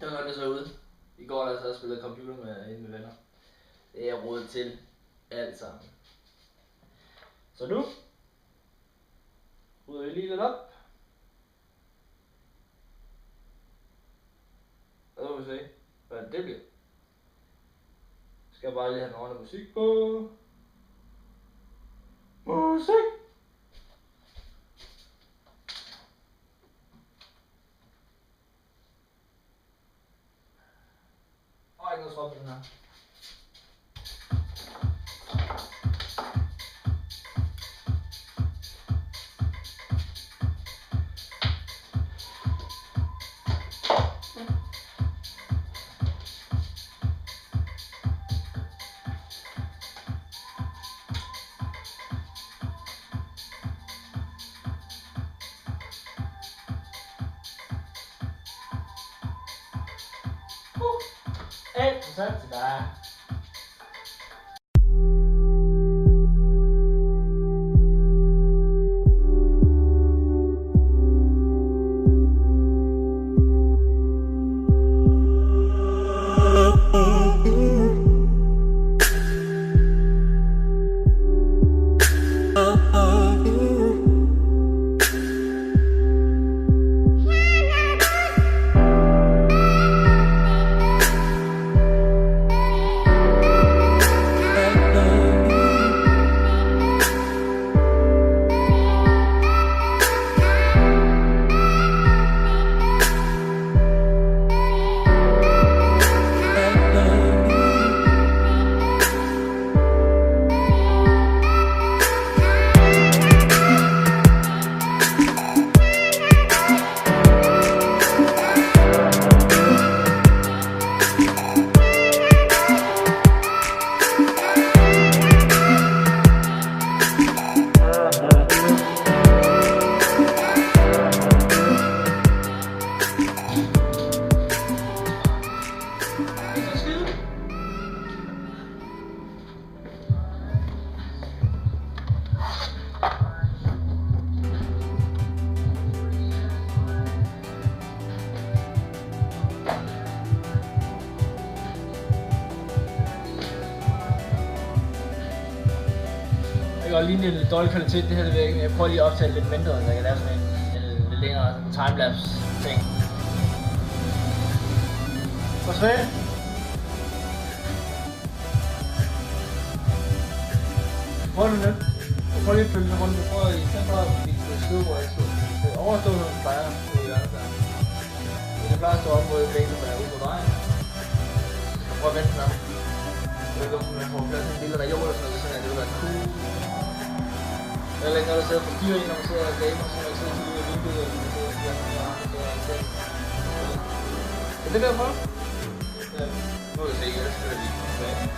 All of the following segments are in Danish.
Det var godt, det så ud. I går der så spillet computer med venner. Det er råd til alt sammen. Så nu rydder vi lige lidt op. Og så må vi se, hvordan det bliver. Skal jeg bare lige have en ordentlig musik på. Musik! Ikke noget strøm på den her. Interessant til dig. Det var lige en lidt dårlig kvalitet, det her det ved jeg ikke. Jeg prøver lige at optage lidt mindre, så jeg kan lave sådan en lidt længere timelapse ting. For svagt. Prøv nu lidt. Prøv lige at følge rundt. Jeg prøver i stedet for at vise det skrive, hvor jeg skal overstå noget, der plejer ude i hjørnet der. Jeg plejer at stå op mod bænken, når jeg er ude på vejen. Jeg prøver at vente den om. Jeg ved ikke, om man får plads til en billede, der jord eller sådan noget, så det vil være cool. Eller ikke når der sidder på dyr i, når man sidder og gamer, så man sidder lige ud af vinduet, og man sidder og siger, at er det derfor? Ja, nu vil jeg se, jeg skal lige tilbage.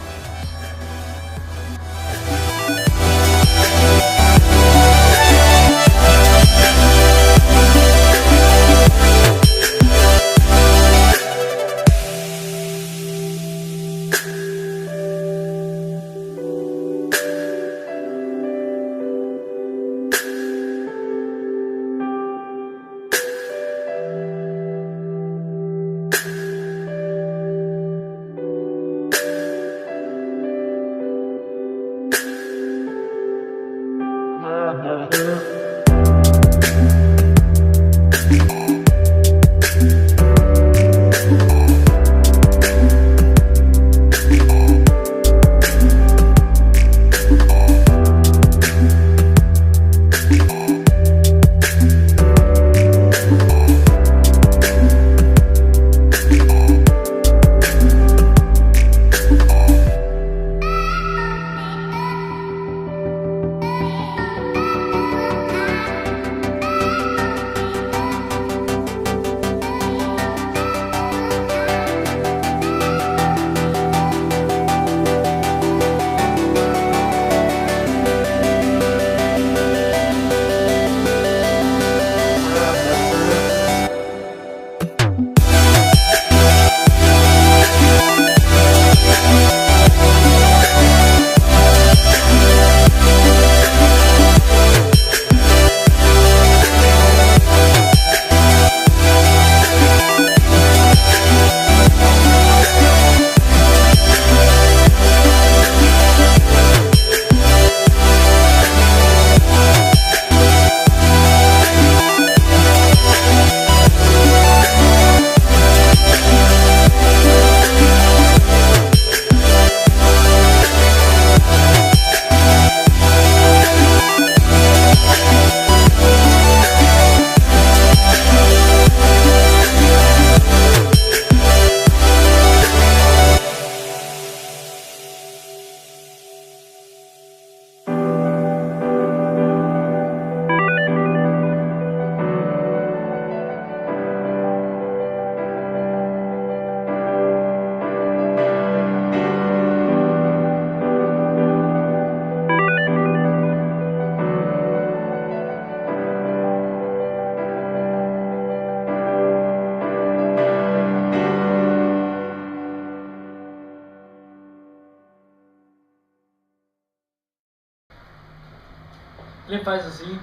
glemte faktisk at sige.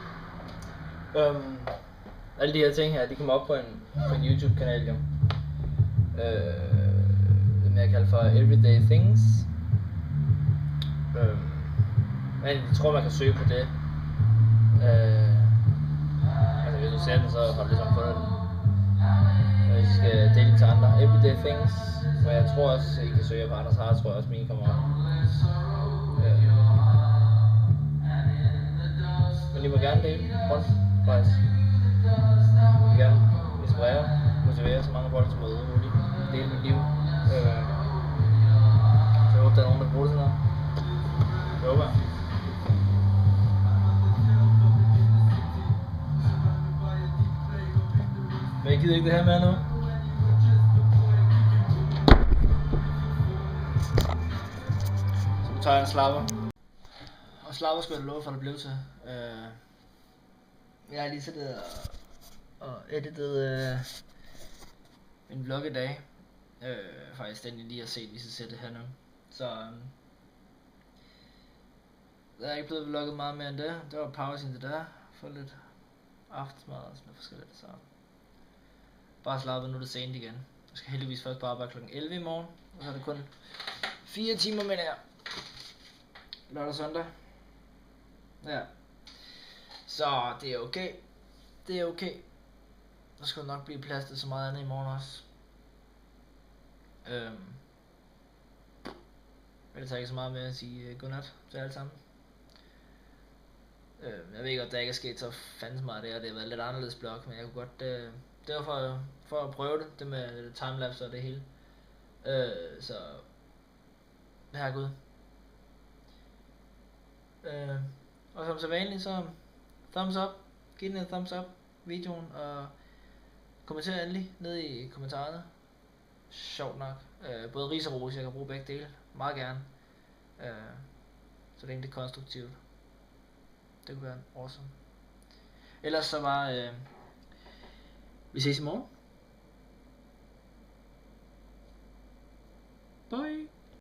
Alle de her ting her, de kommer op på en YouTube-kanal jo. Det jeg kalder for Everyday Things. Men jeg tror man kan søge på det. Altså hvis du ser den, så har du ligesom fundet den. Hvis I skal dele til andre. Everyday Things. Og jeg tror også, I kan søge på andres har, tror jeg også mine kommer op. Men I må gerne dele rundt, faktisk. I må gerne inspirere, motivere så mange folk som muligt. Dele mit liv. Så jeg håber, der er nogen, der bruger det sådan noget. Det håber jeg. Men jeg gider ikke det her mere nu. Så nu tager jeg en slapper. Og slapper skal jeg love for, at det blev til. Jeg har lige siddet og editet en vlog i dag. Faktisk den lige har set, hvis jeg ser det her nu. Så der er ikke blevet vlogget meget mere end det. Det var pause indtil der. For lidt aftensmad og sådan noget forskelligt. Så bare slappet, nu er det sent igen. Jeg skal heldigvis først på arbejde kl. 11 i morgen. Og så er det kun 4 timer med her. Lørdag og søndag. Ja. Så det er okay. Det er okay. Der skal nok blive plads til så meget andet i morgen også. Men det tager ikke så meget med at sige godnat til alle sammen. Jeg ved godt, der ikke er sket så fandens meget der. Det har været lidt anderledes blog, men jeg kunne godt... det var for at prøve det med timelapse og det hele. Så... Herregud. Og som så vanligt, så thumbs up. Giv den en thumbs up videoen, og kommenter endelig ned i kommentarerne. Sjovt nok. Både ris og ros, jeg kan bruge begge dele. Meget gerne. Så længe det er konstruktivt. Det kunne være awesome. Ellers så var... vi ses i morgen. Bye.